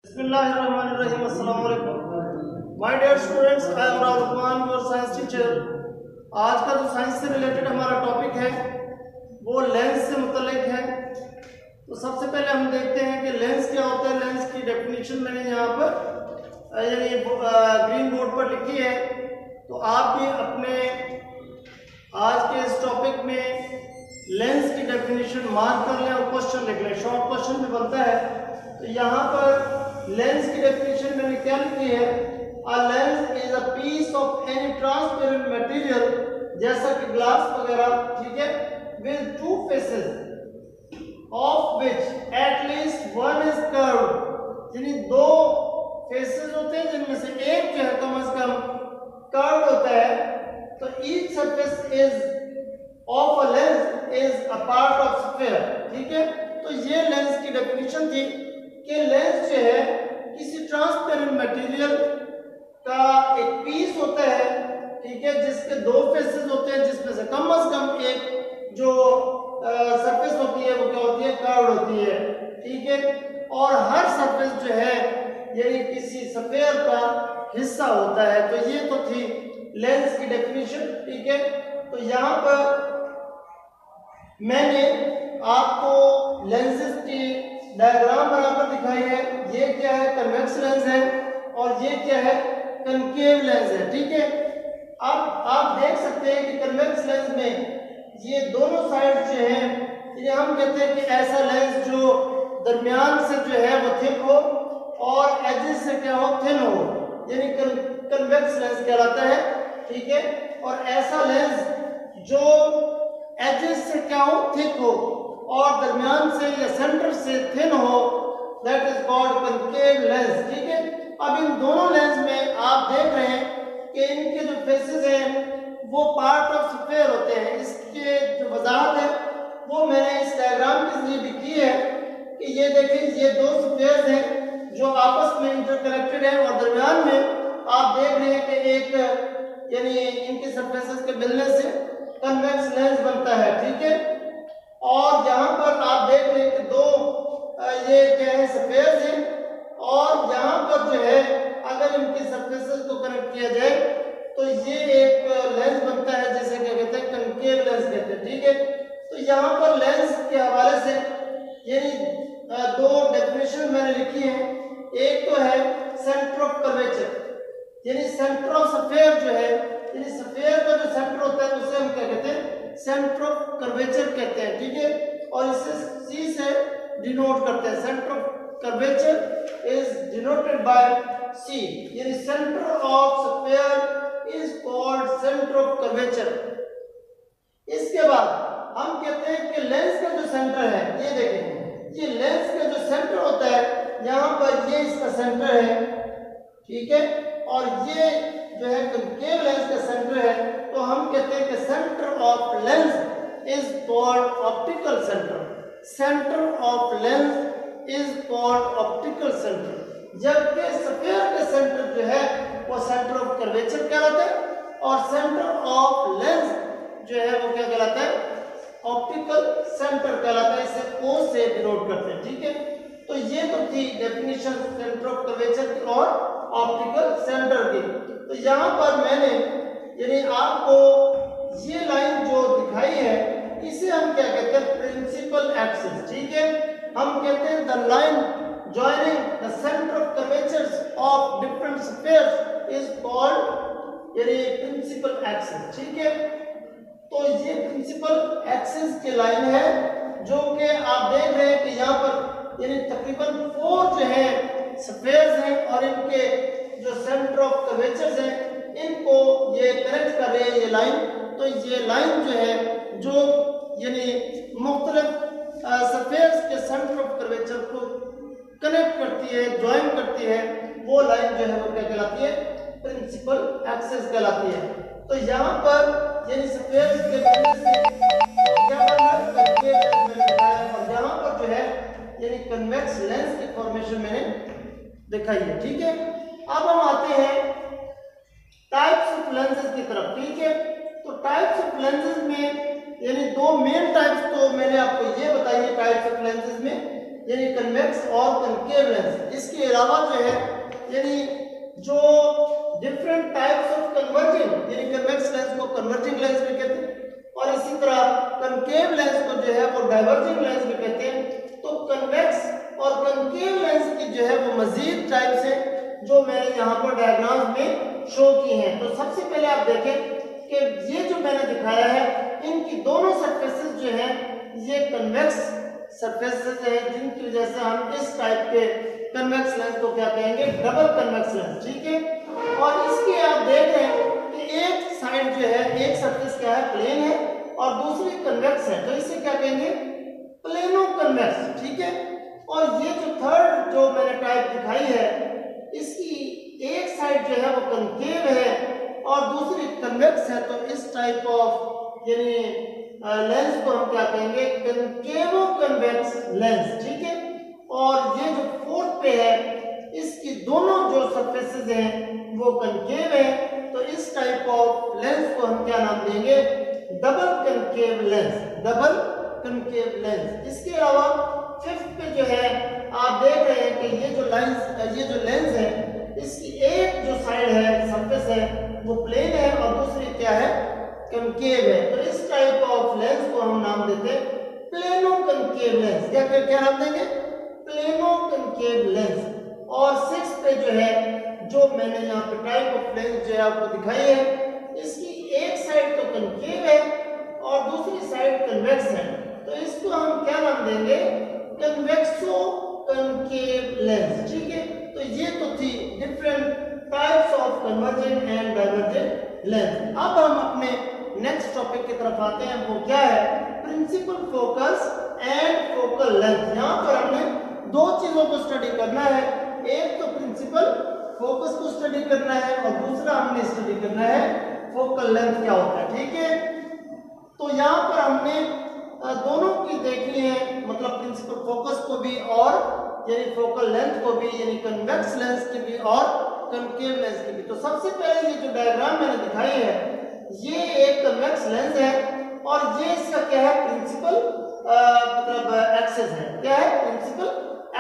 Bismillahirrahmanirrahim. Assalamu alaikum. My dear students, I am Rahman, your science teacher. आज का जो science से related हमारा टॉपिक है वो लेंस से मुतल्लिक है। तो सबसे पहले हम देखते हैं कि लेंस क्या होता है। लेंस की डेफिनेशन मैंने यहाँ पर यानी ग्रीन बोर्ड पर लिखी है, तो आप भी अपने आज के इस टॉपिक में लेंस की डेफिनेशन मार्क कर लें और क्वेश्चन लिख लें। शॉर्ट क्वेश्चन भी बनता है। तो यहाँ पर लेंस की डेफिनेशन मैंने क्या लिखी है, a lens is a piece of any transparent material, जैसा कि ग्लास वगैरह, ठीक है, with two faces of which at least one is curved, यानी दो फेसेस होते हैं जिनमें से एक जो है कम से कम कर्व्ड होता है। तो each surface is of a lens is a part of sphere, ठीक है। तो ये लेंस की डेफिनेशन थी कि लेंस जो है किसी ट्रांसपेरेंट मटेरियल का एक पीस होता है, ठीक है, जिसके दो फेसेस होते हैं, जिसमें से कम एक जो सरफेस होती है वो क्या होती है, कर्व्ड होती है, ठीक है। और हर सरफेस जो है ये किसी स्फीयर का हिस्सा होता है। तो ये तो थी लेंस की डेफिनेशन, ठीक है। तो यहाँ पर मैंने आपको लेंसेज की डायग्राम बनाकर दिखाई है। ये क्या है, कन्वेक्स लेंस है, और ये क्या है, कनकेव लेंस है, ठीक है। अब आप देख सकते हैं कि कन्वेक्स लेंस में ये दोनों साइड जो है, ये हम कहते हैं कि ऐसा लेंस जो दरमियान से जो है वो थिक हो और एजेस से क्या हो, थिन हो, यानी कन्वेक्स लेंस कहलाता है, ठीक है। और ऐसा लेंस जो एजेस से क्या हो, थिक हो, और दरमियान से या सेंटर से थिन हो, that is called concave lens, ठीक है। अब इन दोनों लेंस में आप देख रहे हैं कि इनके जो फेसेस हैं वो पार्ट ऑफ स्फीयर होते हैं। इसके जो वजाहत है वो मैंने इस डायग्राम के जरिए भी की है कि ये देखें, ये दो स्फीयर्स हैं जो आपस में इंटरकनेक्टेड हैं, और दरमियान में आप देख रहे हैं कि एक यानी इनके सरफेसेस के मिलने से कन्वेक्स लेंस बनता है, ठीक है। और यहाँ पर आप देख रहे हैं कि दो ये क्या है, स्फीयर्स हैं, और यहाँ पर जो है अगर इनकी सरफेसेस को कनेक्ट किया जाए तो ये एक लेंस बनता है, जिसे क्या कहते हैं, कनकेव लेंस कहते हैं, ठीक है। तो यहाँ पर लेंस के हवाले से यानी दो डेफिनेशन मैंने लिखी है। एक तो है सेंटर ऑफ कर्वेचर, यानी सेंटर ऑफ स्फीयर जो है, यानी स्फीयर का जो सेंटर होता है उसे हम क्या कहते हैं, सेंटर ऑफ कर्वेचर कहते हैं, ठीक है। और इसे सी से डिनोट करते हैं। Centre of curvature is denoted by C, यानी centre of sphere is called centre of curvature. इसके बाद हम कहते हैं कि लेंस का जो सेंटर है, ये देखें, ये लेंस का जो सेंटर होता है, यहाँ पर ये इसका सेंटर है, ठीक है, और ये जो है कनकेव लेंस का सेंटर है। तो हम कहते हैं कि centre of lens is called optical centre. Centre of lens is called optical centre, जबकि स्फीयर का सेंटर जो है वो सेंटर ऑफ कर्वेचर कहलाता है, और सेंटर ऑफ लेंस जो है वो क्या कहलाता है, ऑप्टिकल सेंटर कहलाता है। इसे ओ से डिनोट करते हैं, ठीक है। तो ये तो थी डेफिनेशन सेंटर ऑफ कर्वेचर की और ऑप्टिकल सेंटर की। तो यहाँ पर मैंने यानी आपको ये लाइन जो दिखाई है इसे हम क्या कहते हैं, प्रिंसिपल एक्सिस, ठीक है। हम कहते हैं the line joining the centre of curvatures of different spheres is called यानी प्रिंसिपल एक्सिस, ठीक है। तो ये प्रिंसिपल एक्सिस की लाइन है जो कि आप देख रहे हैं कि यहाँ पर यानी तकरीबन 4 जो है स्फीयर्स हैं, और इनके जो सेंटर ऑफ कर्वेचर्स हैं इनको ये कनेक्ट कर रहे हैं ये लाइन। तो ये लाइन जो है जो यानी मुख्तलिफ स्फीयर्स के सेंटर ऑफ कर्वेचर को कनेक्ट करती है, ज्वाइन करती है, वो लाइन जो है वो क्या कहलाती है, प्रिंसिपल एक्सिस कहलाती है। तो यहाँ पर यानी स्फीयर्स के क्या बना है, कनकेव लेंस मैंने दिखाया है, और यहाँ पर जो है यानी कन्वेक्स लेंस की फॉर्मेशन मैंने दिखाई है, ठीक है। अब हम आते हैं टाइप्स ऑफ लेंसेज की तरफ, ठीक है। तो टाइप्स ऑफ लेंसेज में यानी दो मेन टाइप्स तो मैंने आपको ये बताई है टाइप्स ऑफ लेंसेज में। यानी कन्वेक्स और कनकेव लेंस। इसके अलावा जो है यानी जो डिफरेंट टाइप्स ऑफ कन्वर्जिंग, यानी कन्वेक्स लेंस को कन्वर्जिंग लेंस भी कहते हैं और इसी तरह कनकेव लेंस को जो है वो डाइवर्जिंग लेंस भी कहते हैं। तो कन्वेक्स और कनकेव लेंस की जो है वो मजीद टाइप्स हैं जो मैंने यहाँ पर डायग्राम्स में शो की हैं। तो सबसे पहले आप देखें कि ये जो मैंने दिखाया है इनकी दोनों सरफेसेस जो हैं ये कन्वेक्स सरफेसेस हैं, जिनकी वजह से हम इस टाइप के कन्वेक्स लेंस को क्या कहेंगे, डबल कन्वेक्स लेंस। ठीक है, और इसके आप देख रहे हैं कि एक साइड जो है, एक सरफेस क्या है, प्लेन है और दूसरी कन्वेक्स है, तो इसे क्या कहेंगे, प्लेनो कन्वेक्स। ठीक है, और ये जो थर्ड जो मैंने टाइप दिखाई है इसकी एक साइड जो है वो कनकेव है और दूसरी कन्वेक्स है, तो इस टाइप ऑफ यानी लेंस को हम क्या कहेंगे, कनकेवो कन्वेक्स लेंस। ठीक है, और ये जो फोर्थ पे है इसकी दोनों जो सरफेसेस हैं वो कनकेव है, तो इस टाइप ऑफ लेंस को हम क्या नाम देंगे, double concave lens, double concave lens. इसके अलावा फिफ्थ पे जो है आप देख रहे हैं कि ये जो लेंस है इसकी एक जो साइड है, सरफेस है, वो प्लेन है और दूसरी क्या है, कनकेव है, तो इस टाइप ऑफ लेंस को हम नाम देते हैं प्लेनो कनकेव लेंस। क्या नाम देंगे, प्लेनो कनकेव लेंस। और सिक्स पे जो है जो मैंने यहाँ पे टाइप ऑफ लेंस जो है आपको दिखाई है, इसकी एक साइड तो कनकेव है और दूसरी साइड कन्वेक्स है, तो इसको हम क्या नाम देंगे, कन्वेक्सो कनकेव लेंस। ठीक है, तो ये तो थी different types of converging and diverging lens. अब हम अपने नेक्स्ट टॉपिक की तरफ आते हैं, वो क्या है, principal focus and focal length. यहाँ पर हमने दो चीजों को स्टडी करना है, एक तो प्रिंसिपल फोकस को स्टडी करना है और दूसरा हमने स्टडी करना है फोकल लेंथ क्या होता है। ठीक है, तो यहाँ पर हमने दोनों की देखनी है, मतलब प्रिंसिपल फोकस को भी और यानी फोकल लेंथ को भी, यानी कन्वेक्स लेंस की भी और कनकेव लेंस की भी। तो सबसे पहले ये जो डायग्राम मैंने दिखाई है ये एक कन्वेक्स लेंस है और ये इसका क्या है, प्रिंसिपल मतलब एक्सिस है। क्या है, प्रिंसिपल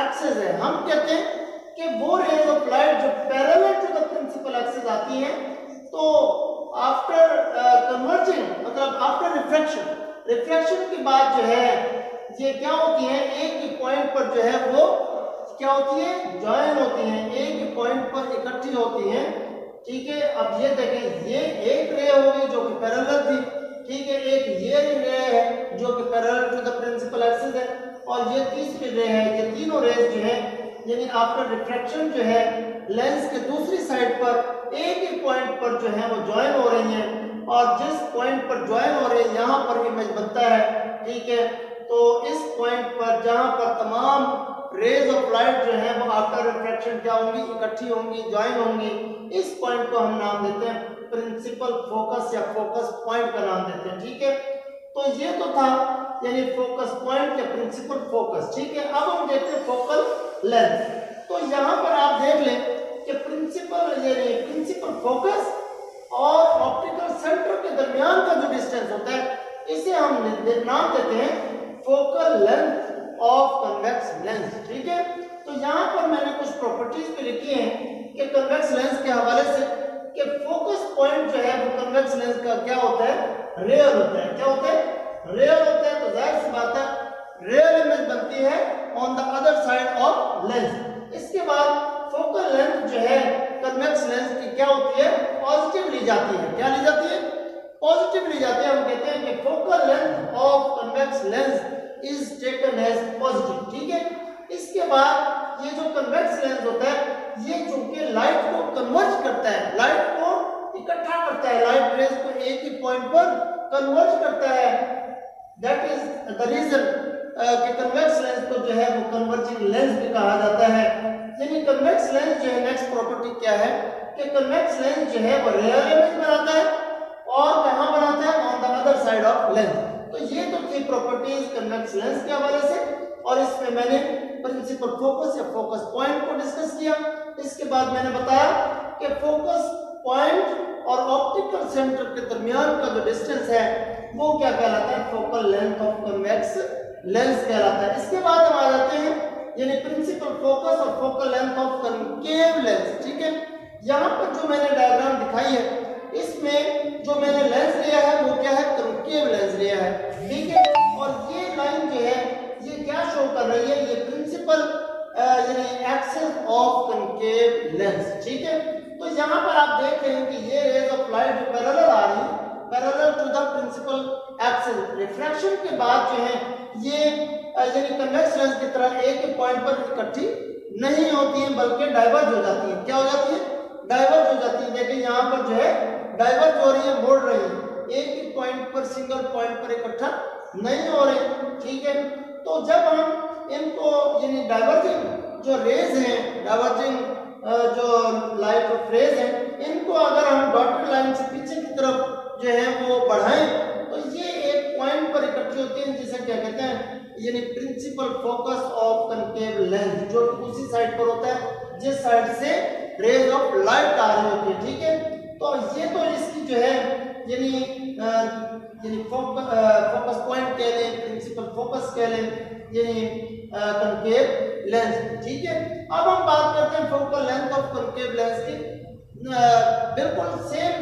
एक्सिस है। हम कहते हैं कि वो रेज ऑफ लाइट जो parallel to the principal axis आती हैं, तो आफ्टर कन्वर्जिंग मतलब आफ्टर रिफ्रैक्शन के बाद जो है ये क्या होती है, एक ही पॉइंट पर जो है वो क्या होती है, ज्वाइन होती हैं, एक ही पॉइंट पर इकट्ठी होती हैं। ठीक है, अब ये देखें, ये एक रे होगी जो कि पैरेलल थी, ठीक है, एक ये रे है जो कि parallel to the principal axis है और ये तीसरी रे है। ये तीनों रेज जो है यानी आफ्टर रिफ्रैक्शन जो है लेंस के दूसरी साइड पर एक ही पॉइंट पर जो है वो ज्वाइन हो रही हैं और जिस पॉइंट पर ज्वाइन हो रही है यहाँ पर इमेज बनता है। ठीक है, तो इस पॉइंट पर जहां पर तमाम रेज ऑफ लाइट जो है वो आफ्टर रिफ्रैक्शन क्या होंगी, इकट्ठी होंगी, ज्वाइन होंगी, इस पॉइंट को हम नाम देते हैं प्रिंसिपल फोकस या फोकस पॉइंट का नाम देते हैं। ठीक है, तो ये तो था यानी फोकस पॉइंट या प्रिंसिपल फोकस। ठीक है, अब हम देखते हैं फोकल लेंथ। तो यहाँ पर आप देख लें कि प्रिंसिपल फोकस और ऑप्टिकल सेंटर के दरमियान का जो डिस्टेंस होता है इसे हम नाम देते हैं focal length of convex lens. ठीक है, तो यहाँ पर मैंने कुछ प्रॉपर्टीज भी लिखी हैं कि कन्वेक्स लेंस के हवाले से कि फोकस पॉइंट जो है वो कन्वेक्स लेंस का क्या होता है, रेयर होता है। क्या होता है, रेयर होता है। तो जाहिर सी बात है रेयर इमेज बनती है on the other side of lens. इसके बाद फोकल लेंथ जो है कन्वेक्स लेंस की क्या होती है, पॉजिटिव ली जाती है। क्या ली जाती है, पॉजिटिव ली जाती है। हम कहते हैं कि focal length of convex lens is taken as positive. ठीक है, इसके बाद ये जो कन्वेक्स लेंस होता है ये चूंकि लाइट को कन्वर्ज करता है, लाइट को इकट्ठा करता है, लाइट रेज को एक ही पॉइंट पर कन्वर्ज करता है, दैट इज द रीजन कि कन्वेक्स लेंस को जो है वो कन्वर्जिंग लेंस भी कहा जाता है। यानी कन्वेक्स लेंस जो है नेक्स्ट प्रॉपर्टी क्या है कि कन्वेक्स लेंस जो है वो रेयर इमेज बनाता है और कहां बनाता है, on the other side of lens. तो ये तो थी प्रॉपर्टीज कन्वेक्स लेंस के हवाले से और इसमें मैंने प्रिंसिपल फोकस या फोकस पॉइंट को डिस्कस किया। इसके बाद मैंने बताया कि फोकस पॉइंट और ऑप्टिकल सेंटर के दरमियान का जो डिस्टेंस है वो क्या कहलाता है, focal length of convex lens कहलाता है। इसके बाद हम आ जाते हैं यानी प्रिंसिपल फोकस और focal length of concave lens. ठीक है, यहाँ पर जो मैंने डायग्राम दिखाई है इसमें जो मैंने लेंस लिया है वो क्या है, कनकेव लेंस लिया है। ठीक है, और ये लाइन जो है ये क्या शो कर रही है, ये प्रिंसिपल यानी एक्सिस ऑफ कनकेव लेंस। ठीक है, तो यहाँ पर आप देख रहे हैं कि ये रेज ऑफ लाइट जो पैरेलल आ रही है, parallel to the principal axis. Refraction के बाद जो है ये यानी कन्वेक्स लेंस की तरह एक ही पॉइंट पर इकट्ठी नहीं होती है बल्कि डाइवर्ज हो जाती है। क्या हो जाती है, डाइवर्ज हो जाती है। देखिए यहाँ पर जो है डाइवर्ज हो रही है, मोड़ रही है, एक ही पॉइंट पर, सिंगल पॉइंट पर इकट्ठा नहीं हो रही। ठीक है, तो जब हम इनको यानी डाइवर्जिंग जो रेज हैं, डाइवर्जिंग जो लाइट ऑफ रेज हैं, इनको अगर हम डॉटेड लाइन से पीछे की तरफ जो है वो बढ़ाएं तो ये एक पॉइंट पर इकट्ठी होती है, जिसे क्या कहते हैं, यानी principal focus of concave lens, जो उसी साइड पर होता है जिस साइड से रेज ऑफ लाइट आ रही होती है। ठीक है, तो ये तो इसकी जो है यानी फोकस पॉइंट कह लें, प्रिंसिपल फोकस कह लें, यानी कनकेव लेंस। ठीक है, अब हम बात करते हैं focal length of concave lens की। बिल्कुल सेम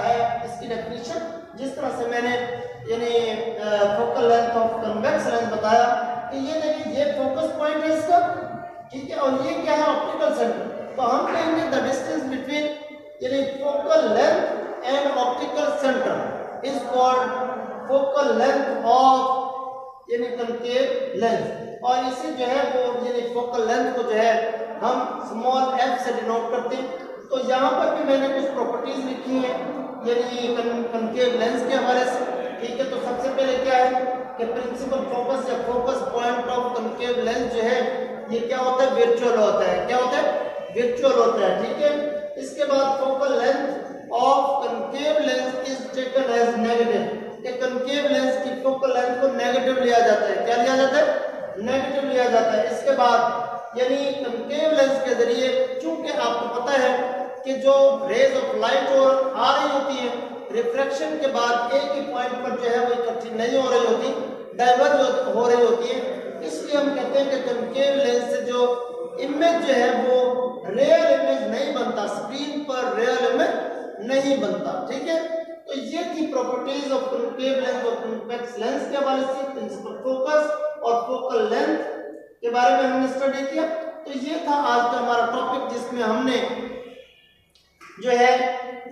है इसकी डेफिनेशन जिस तरह से मैंने यानी focal length of convex lens बताया कि ये देखिए ये फोकस पॉइंट है इसका। ठीक है, और ये क्या है, ऑप्टिकल सेंटर। तो हम कहेंगे द डिस्टेंस बिटवीन यानी focal length and optical centre is called focal length of यानी कनकेव लेंस। और इसे जो है वो यानी फोकल लेंथ को जो है हम स्मॉल f से डिनोट करते हैं। तो यहाँ पर भी मैंने कुछ प्रॉपर्टीज लिखी हैं यानी कनकेव लेंस के हवाले से। ठीक है, तो सबसे पहले क्या है कि प्रिंसिपल फोकस या focus point of concave lens जो है ये क्या होता है, वर्चुअल होता है। क्या होता है, वर्चुअल होता है। ठीक है, इसके बाद focal length of concave lens is taken as negative. कि कनकेव लेंस की फोकल लेंथ को नेगेटिव लिया जाता है। क्या लिया जाता है, नेगेटिव लिया जाता है। इसके बाद यानी कनकेव लेंस के जरिए, चूंकि आपको पता है कि जो रेज ऑफ लाइट और आ रही होती है रिफ्रैक्शन के बाद एक ही पॉइंट पर जो है वो इकट्ठी नहीं हो रही होती, डाइवर्ज हो रही होती है, इसलिए हम कहते हैं कि कनकेव लेंस से जो इमेज जो है वो रियल इमेज नहीं बनता, स्क्रीन पर रियल इमेज नहीं बनता। ठीक है, तो ये थी प्रॉपर्टीज ऑफ कनकेव लेंस और कन्वेक्स लेंस के हवाले से, प्रिंसिपल फोकस और फोकल लेंथ के बारे में हमने स्टडी किया। तो ये था आज का हमारा टॉपिक जिसमें हमने जो है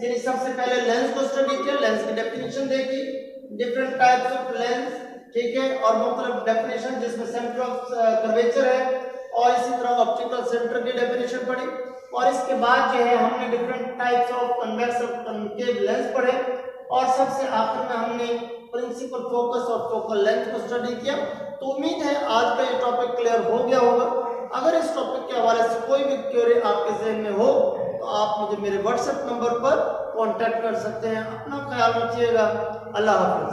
यानी सबसे पहले लेंस को स्टडी किया, लेंस की डेफिनेशन देखी, डिफरेंट टाइप्स ऑफ लेंस। ठीक है, और मुख्तलिफ डेफिनेशन जिसमें सेंटर ऑफ कर्वेचर है, और इसी तरह ऑप्टिकल सेंटर की डेफिनेशन पढ़ी। और इसके बाद जो है हमने डिफरेंट टाइप्स ऑफ कन्वेक्स और कनकेव लेंस पढ़े, और सबसे आखिर में हमने प्रिंसिपल फोकस और फोकल लेंथ को स्टडी किया। तो उम्मीद है आज का ये टॉपिक क्लियर हो गया होगा। अगर इस टॉपिक के हवाले से कोई भी क्वेरी आपके जहन में हो तो आप मुझे मेरे व्हाट्सएप नंबर पर कांटेक्ट कर सकते हैं। अपना ख्याल रखिएगा। अल्लाह हाफिज।